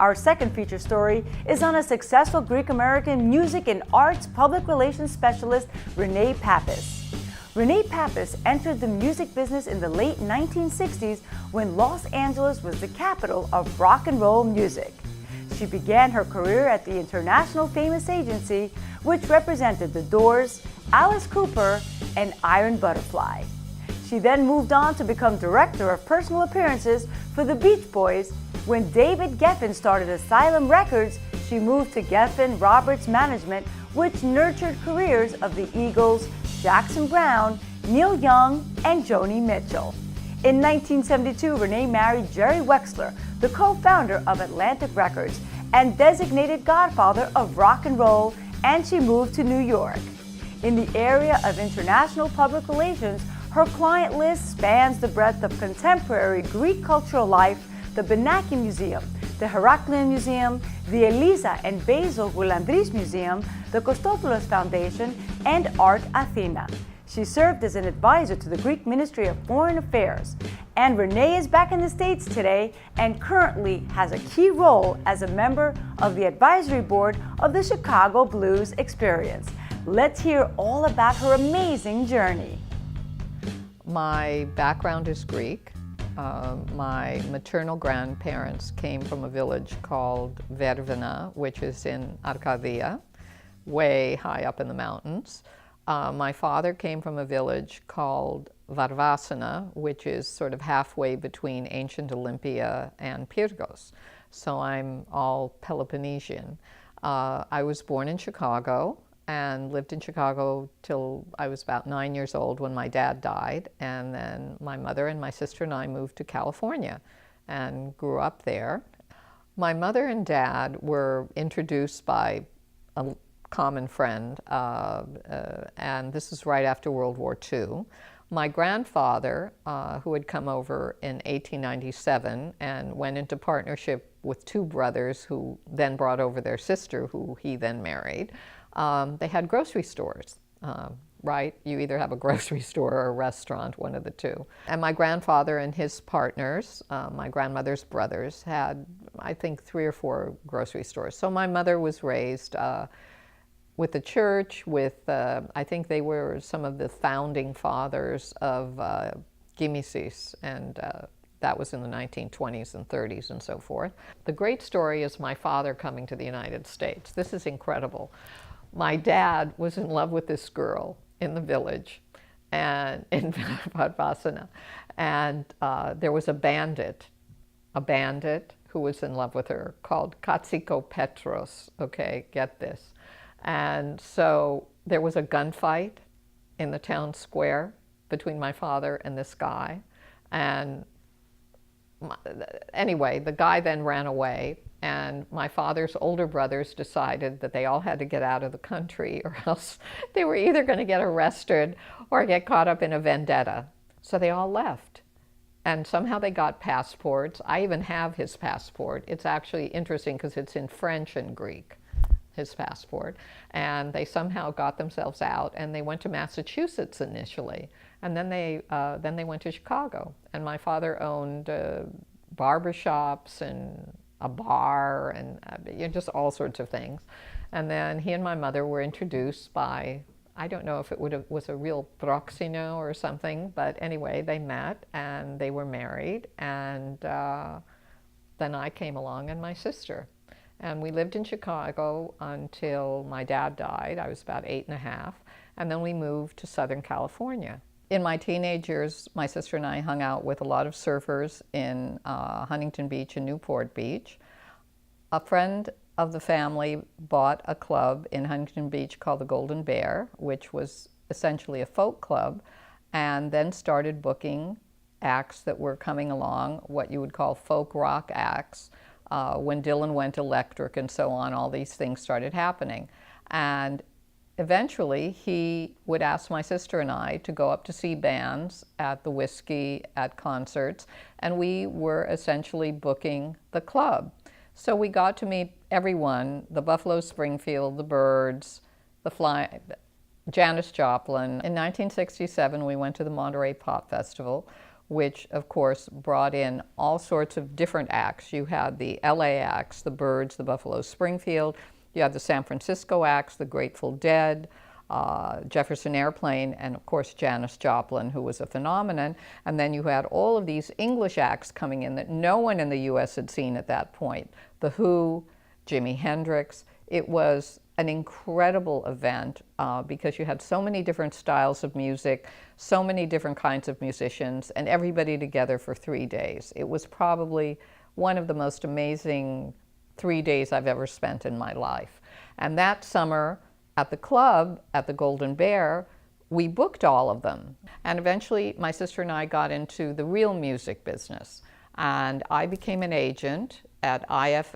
Our second feature story is on a successful Greek-American music and arts public relations specialist, Rενέ Pάπas. Rενέ Pάπas entered the music business in the late 1960s when Los Angeles was the capital of rock and roll music. She began her career at the international famous agency, which represented The Doors, Alice Cooper, and Iron Butterfly. She then moved on to become director of personal appearances for the Beach Boys. When David Geffen started Asylum Records, she moved to Geffen Roberts Management, which nurtured careers of the Eagles, Jackson Browne, Neil Young, and Joni Mitchell. In 1972, Rενέ married Jerry Wexler, the co-founder of Atlantic Records and designated godfather of rock and roll, and she moved to New York. In the area of international public relations, her client list spans the breadth of contemporary Greek cultural life, the Benaki Museum, the Heraklion Museum, the Elisa and Basil Goulandris Museum, the Kostopoulos Foundation, and Art Athena. She served as an advisor to the Greek Ministry of Foreign Affairs. And Rενέ is back in the States today and currently has a key role as a member of the advisory board of the Chicago Blues Experience. Let's hear all about her amazing journey. My background is Greek. My maternal grandparents came from a village called Vervina, which is in Arcadia, way high up in the mountains. My father came from a village called Varvasana, which is sort of halfway between ancient Olympia and Pyrgos. So I'm all Peloponnesian. I was born in Chicago and lived in Chicago till I was about 9 years old when my dad died. And then my mother and my sister and I moved to California and grew up there. My mother and dad were introduced by a common friend, and this is right after World War II. My grandfather, who had come over in 1897 and went into partnership with two brothers who then brought over their sister, who he then married, they had grocery stores, right? You either have a grocery store or a restaurant, one of the two. And my grandfather and his partners, my grandmother's brothers, had, I think, 3 or 4 grocery stores. So my mother was raised with the church, with, I think they were some of the founding fathers of Gimisis, and that was in the 1920s and 30s and so forth. The great story is my father coming to the United States. This is incredible. My dad was in love with this girl in the village and in Varvasana, and there was a bandit who was in love with her called Katsiko Petros, okay, get this. And so there was a gunfight in the town square between my father and this guy. And anyway, the guy then ran away, and my father's older brothers decided that they all had to get out of the country or else they were either going to get arrested or get caught up in a vendetta. So they all left. And somehow they got passports. I even have his passport. It's actually interesting because it's in French and Greek, his passport. And they somehow got themselves out, and they went to Massachusetts initially. And then they went to Chicago. And my father owned barbershops and a bar and just all sorts of things. And then he and my mother were introduced by, I don't know if it was a real proxino or something, but anyway, they met and they were married. And then I came along and my sister. And we lived in Chicago until my dad died. I was about 8 and a half. And then we moved to Southern California. In my teenage years, my sister and I hung out with a lot of surfers in Huntington Beach and Newport Beach. A friend of the family bought a club in Huntington Beach called the Golden Bear, which was essentially a folk club, and then started booking acts that were coming along, what you would call folk rock acts. When Dylan went electric and so on, all these things started happening. And eventually, he would ask my sister and I to go up to see bands at the Whiskey, at concerts, and we were essentially booking the club. So we got to meet everyone, the Buffalo Springfield, the Byrds, Janis Joplin. In 1967, we went to the Monterey Pop Festival, which of course brought in all sorts of different acts. You had the LA acts, the Byrds, the Buffalo Springfield. You had the San Francisco acts, the Grateful Dead, Jefferson Airplane, and of course Janis Joplin, who was a phenomenon. And then you had all of these English acts coming in that no one in the US had seen at that point. The Who, Jimi Hendrix. It was an incredible event because you had so many different styles of music, so many different kinds of musicians, and everybody together for 3 days. It was probably one of the most amazing 3 days I've ever spent in my life. And that summer at the club, at the Golden Bear, we booked all of them. And eventually my sister and I got into the real music business. And I became an agent at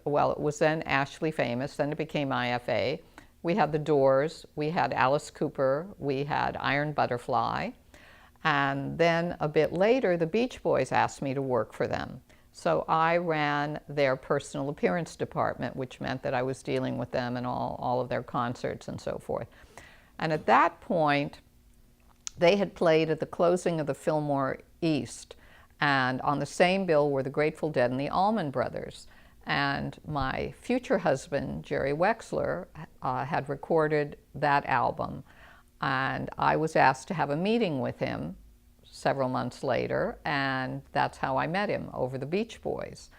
well, it was then Ashley Famous, then it became IFA. We had the Doors, we had Alice Cooper, we had Iron Butterfly. And then a bit later, the Beach Boys asked me to work for them. So I ran their personal appearance department, which meant that I was dealing with them and all of their concerts and so forth. And at that point, they had played at the closing of the Fillmore East. And on the same bill were the Grateful Dead and the Allman Brothers. And my future husband, Jerry Wexler, had recorded that album. And I was asked to have a meeting with him several months later, and that's how I met him, over the Beach Boys.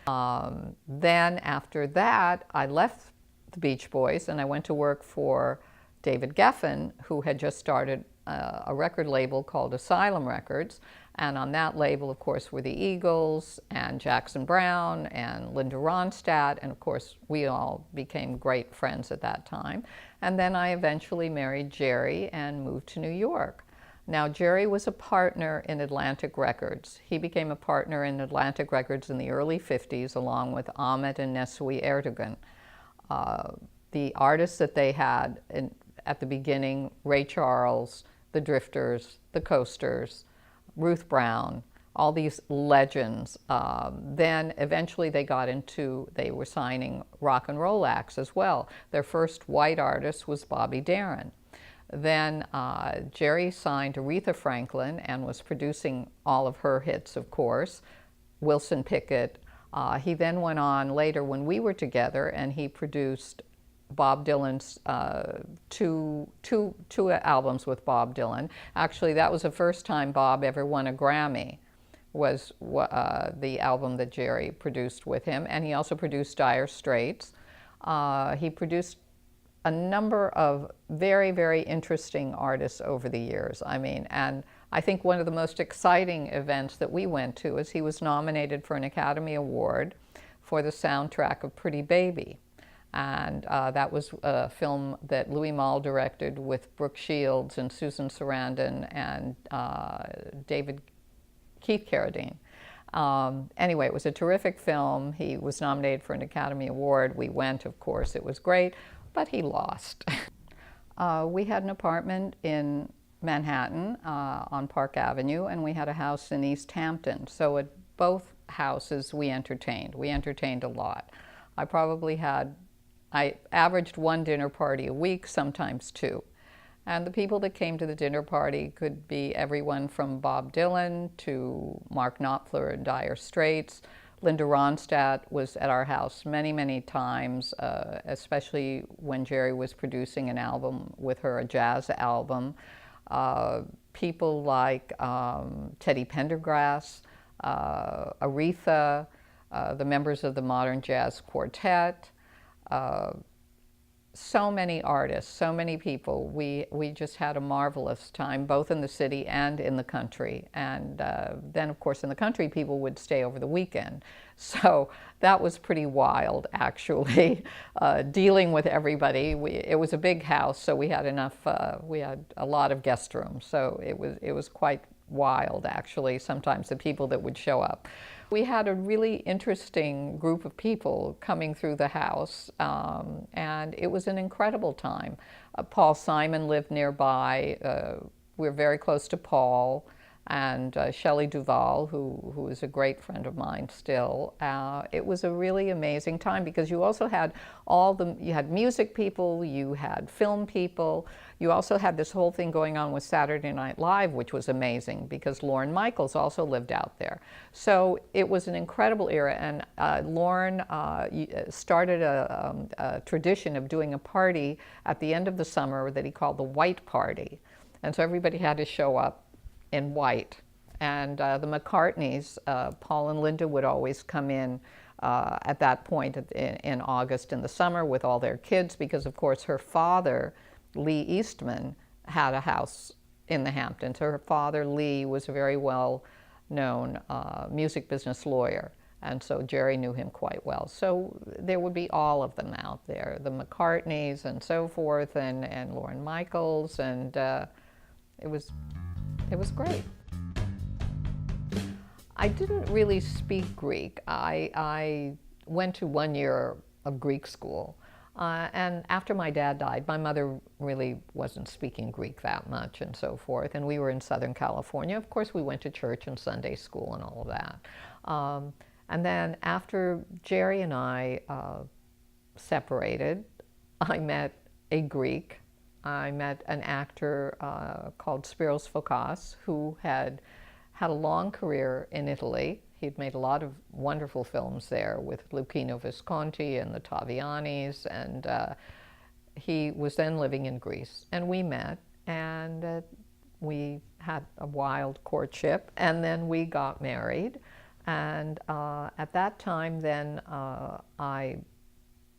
Then after that, I left the Beach Boys and I went to work for David Geffen, who had just started a record label called Asylum Records. And on that label, of course, were the Eagles and Jackson Browne and Linda Ronstadt. And of course, we all became great friends at that time. And then I eventually married Jerry and moved to New York. Now, Jerry was a partner in Atlantic Records. He became a partner in Atlantic Records in the early 50s, along with Ahmet and Nesui Erdogan. The artists that they had at the beginning, Ray Charles, the Drifters, the Coasters, Ruth Brown, all these legends. Then eventually they were signing rock and roll acts as well. Their first white artist was Bobby Darin. Then Jerry signed Aretha Franklin and was producing all of her hits, of course, Wilson Pickett. He then went on later when we were together and he produced Bob Dylan's two albums with Bob Dylan. Actually, that was the first time Bob ever won a Grammy, was the album that Jerry produced with him. And he also produced Dire Straits. He produced a number of very, very interesting artists over the years. I mean, and I think one of the most exciting events that we went to is he was nominated for an Academy Award for the soundtrack of Pretty Baby. And that was a film that Louis Malle directed with Brooke Shields and Susan Sarandon and Keith Carradine. Anyway, it was a terrific film. He was nominated for an Academy Award. We went, of course, it was great, but he lost. We had an apartment in Manhattan on Park Avenue, and we had a house in East Hampton. So at both houses we entertained. We entertained a lot. I averaged one dinner party a week, sometimes two. And the people that came to the dinner party could be everyone from Bob Dylan to Mark Knopfler and Dire Straits. Linda Ronstadt was at our house many, many times, especially when Jerry was producing an album with her, a jazz album. People like Teddy Pendergrass, Aretha, the members of the Modern Jazz Quartet. So many artists, so many people. We just had a marvelous time, both in the city and in the country. And then, of course, in the country, people would stay over the weekend. So that was pretty wild, actually, dealing with everybody. It was a big house, so we had enough. We had a lot of guest rooms, so it was quite wild, actually. Sometimes the people that would show up. We had a really interesting group of people coming through the house, and it was an incredible time. Paul Simon lived nearby. We were very close to Paul, and Shelley Duvall, who is a great friend of mine still. It was a really amazing time because you also had you had music people, you had film people, you also had this whole thing going on with Saturday Night Live, which was amazing because Lorne Michaels also lived out there. So it was an incredible era, and Lorne started a tradition of doing a party at the end of the summer that he called the White Party. And so everybody had to show up in white. And the McCartneys, Paul and Linda, would always come in at that point in August in the summer with all their kids because, of course, her father, Lee Eastman, had a house in the Hamptons. Her father, Lee, was a very well-known music business lawyer, and so Jerry knew him quite well. So there would be all of them out there, the McCartneys and so forth, and Lorne Michaels, and it was great. I didn't really speak Greek. I went to 1 year of Greek school. And after my dad died, my mother really wasn't speaking Greek that much and so forth. And we were in Southern California. Of course, we went to church and Sunday school and all of that. And then after Jerry and I separated, I met a Greek. I met an actor called Spiros Fokas, who had a long career in Italy. He'd made a lot of wonderful films there with Luchino Visconti and the Tavianis, and he was then living in Greece. And we met, and we had a wild courtship, and then we got married. And at that time, then I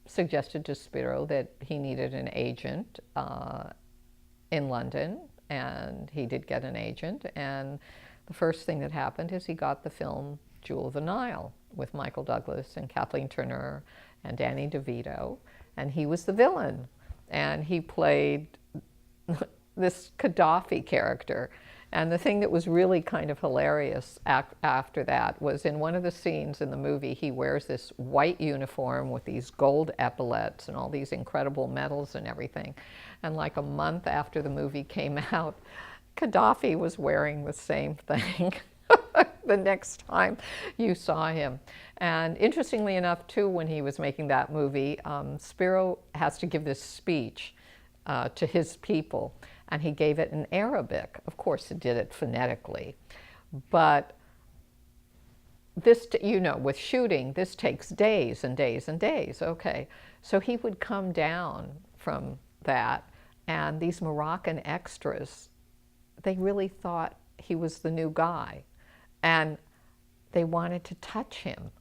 suggested to Spiro that he needed an agent in London, and he did get an agent. And the first thing that happened is he got the film Jewel of the Nile with Michael Douglas and Kathleen Turner and Danny DeVito, and he was the villain. And he played this Gaddafi character. And the thing that was really kind of hilarious after that was in one of the scenes in the movie, he wears this white uniform with these gold epaulets and all these incredible medals and everything. And like a month after the movie came out, Gaddafi was wearing the same thing the next time you saw him. And interestingly enough, too, when he was making that movie, Spiro has to give this speech to his people, and he gave it in Arabic. Of course, he did it phonetically. But this, you know, with shooting, this takes days and days and days. Okay, so he would come down from that, and these Moroccan extras, they really thought he was the new guy, and they wanted to touch him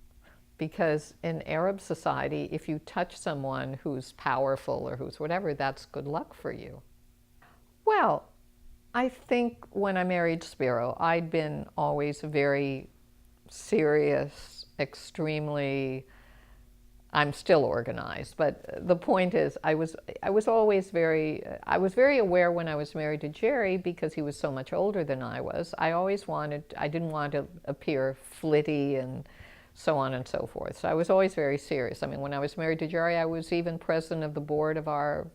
because in Arab society, if you touch someone who's powerful or who's whatever, that's good luck for you. Well, I think when I married Spiro, I'd been always very serious, extremely, I'm still organized, but the point is I was very aware when I was married to Jerry because he was so much older than I was. I didn't want to appear flitty and so on and so forth. So I was always very serious. I mean, when I was married to Jerry, I was even president of the board of our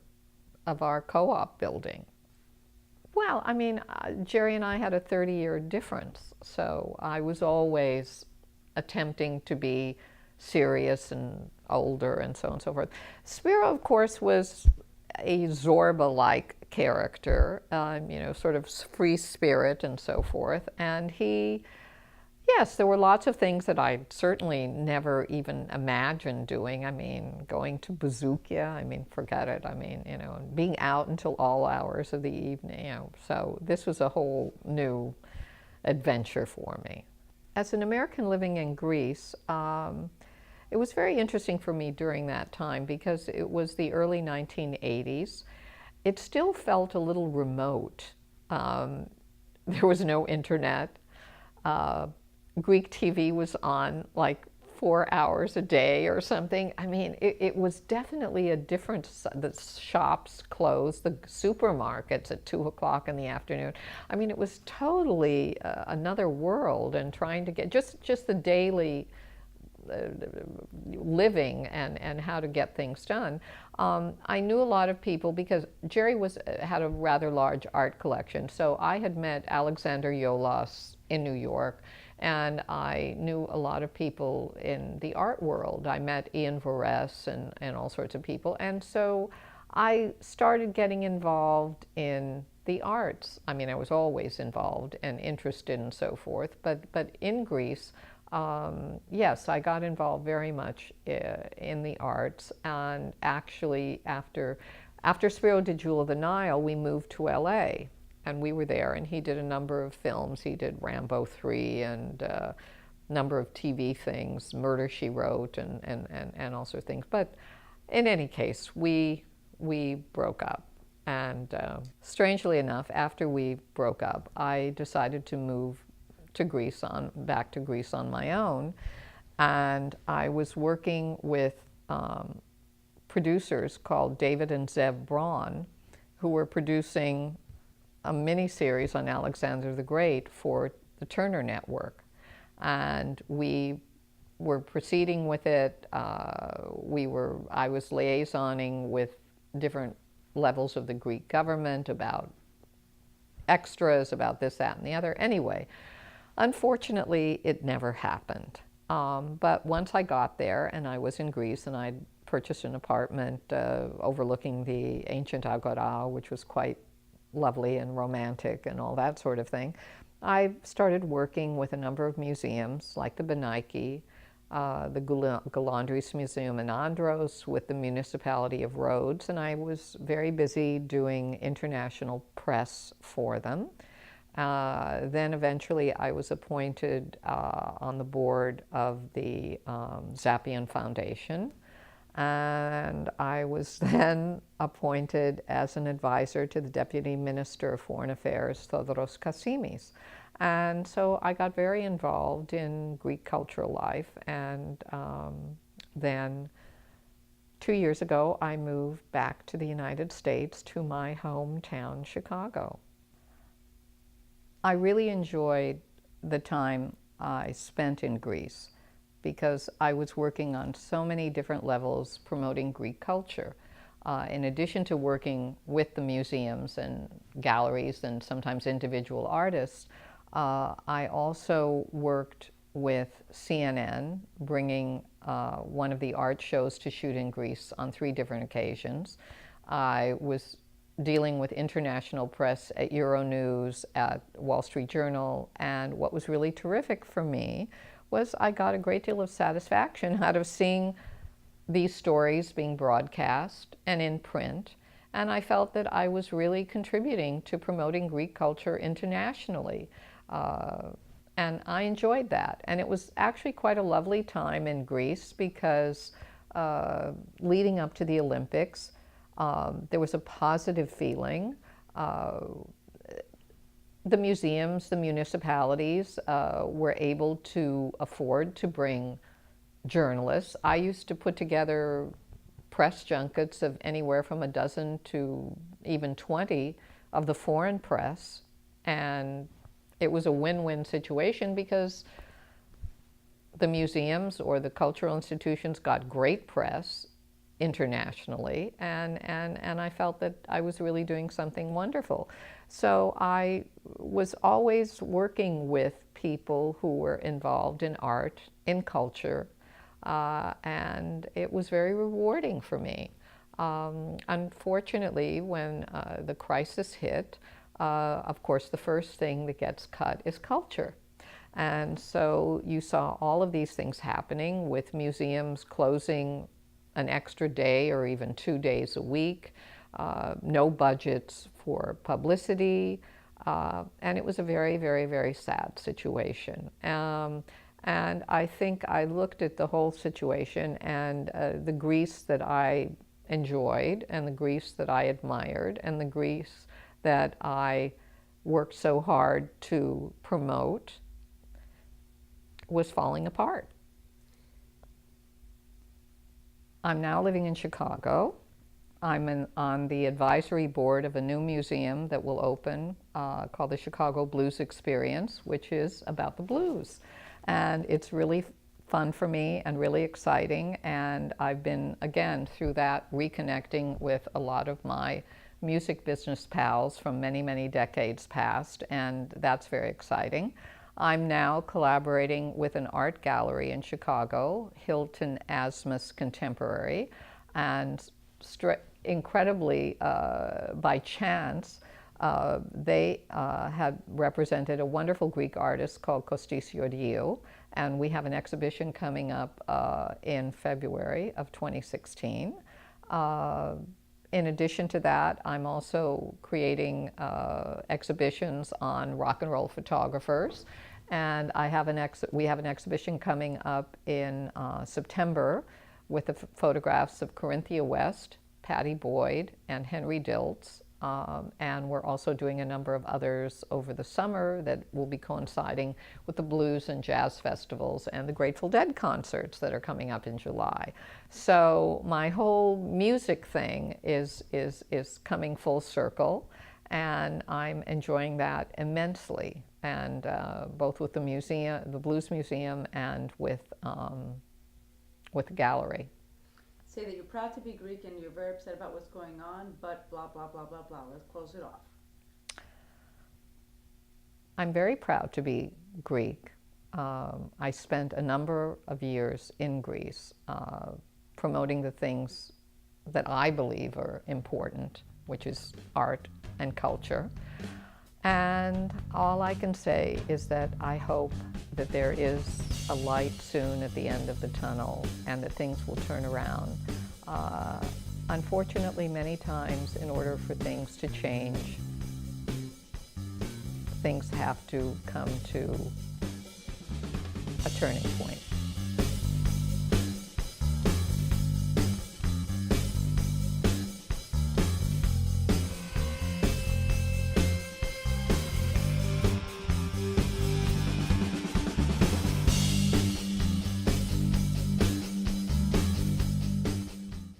co-op building. Well, I mean, Jerry and I had a 30-year difference, so I was always attempting to be serious and older and so on and so forth. Spiro, of course, was a Zorba-like character, you know, sort of free spirit and so forth. And he, yes, there were lots of things that I certainly never even imagined doing. I mean, going to Bazookia, I mean, forget it. I mean, you know, being out until all hours of the evening, you know. So this was a whole new adventure for me. As an American living in Greece, it was very interesting for me during that time because it was the early 1980s. It still felt a little remote. There was no internet. Greek TV was on like 4 hours a day or something. I mean, it was definitely a different, the shops closed, the supermarkets at 2 o'clock in the afternoon. I mean, it was totally another world, and trying to get just the daily living and how to get things done. I knew a lot of people because Jerry had a rather large art collection. So I had met Alexander Yolas in New York, and I knew a lot of people in the art world. I met Ian Varese and all sorts of people. And so I started getting involved in the arts. I mean, I was always involved and interested and so forth, but in Greece, yes, I got involved very much in the arts. And actually, after Spiro de Jewel of the Nile, we moved to LA. And we were there, and he did a number of films. He did Rambo 3 and a number of TV things, Murder, She Wrote, and all sorts of things. But in any case, we broke up. And strangely enough, after we broke up, I decided to move to Greece back to Greece on my own. And I was working with producers called David and Zev Braun, who were producing a mini-series on Alexander the Great for the Turner Network. And we were proceeding with it. I was liaisoning with different levels of the Greek government about extras, about this, that, and the other. Anyway, unfortunately, it never happened. But once I got there and I was in Greece and I'd purchased an apartment overlooking the ancient Agora, which was quite lovely and romantic and all that sort of thing, I started working with a number of museums like the Banaiki, the Galandris Museum in Andros, with the municipality of Rhodes, and I was very busy doing international press for them. Then eventually I was appointed on the board of the Zappian Foundation, and I was then appointed as an advisor to the Deputy Minister of Foreign Affairs, Thodoros Kasimis. And so I got very involved in Greek cultural life, and then 2 years ago I moved back to the United States, to my hometown, Chicago. I really enjoyed the time I spent in Greece because I was working on so many different levels promoting Greek culture. In addition to working with the museums and galleries and sometimes individual artists, I also worked with CNN, bringing one of the art shows to shoot in Greece on 3 different occasions. I was dealing with international press at Euronews, at Wall Street Journal, and what was really terrific for me was I got a great deal of satisfaction out of seeing these stories being broadcast and in print, and I felt that I was really contributing to promoting Greek culture internationally. And I enjoyed that. And it was actually quite a lovely time in Greece because leading up to the Olympics, there was a positive feeling. The museums, the municipalities were able to afford to bring journalists. I used to put together press junkets of anywhere from a dozen to even 20 of the foreign press, and it was a win-win situation because the museums or the cultural institutions got great press internationally, and I felt that I was really doing something wonderful. So I was always working with people who were involved in art, in culture, and it was very rewarding for me. Unfortunately, when the crisis hit, of course, the first thing that gets cut is culture. And so you saw all of these things happening with museums closing an extra day or even 2 days a week, no budgets for publicity, and it was a very, very, very sad situation. And I think I looked at the whole situation, and the Greece that I enjoyed, and the Greece that I admired, and the Greece that I worked so hard to promote was falling apart. I'm now living in Chicago. I'm on the advisory board of a new museum that will open called the Chicago Blues Experience, which is about the blues. And it's really fun for me and really exciting. And I've been, again, through that, reconnecting with a lot of my music business pals from many, many decades past, and that's very exciting. I'm now collaborating with an art gallery in Chicago, Hilton Asmus Contemporary, and incredibly, by chance, they had represented a wonderful Greek artist called Kostis Georgiou, and we have an exhibition coming up in February of 2016. In addition to that, I'm also creating exhibitions on rock and roll photographers, and we have an exhibition coming up in September with the photographs of Corinthia West, Patty Boyd, and Henry Diltz. And we're also doing a number of others over the summer that will be coinciding with the blues and jazz festivals and the Grateful Dead concerts that are coming up in July. So my whole music thing is coming full circle, and I'm enjoying that immensely. And both with the museum, the Blues Museum, and with the gallery. Say that you're proud to be Greek and you're very upset about what's going on, but blah, blah, blah, blah, blah. Let's close it off. I'm very proud to be Greek. I spent a number of years in Greece promoting the things that I believe are important, which is art and culture. And all I can say is that I hope that there is a light soon at the end of the tunnel and that things will turn around. Unfortunately, many times in order for things to change, things have to come to a turning point.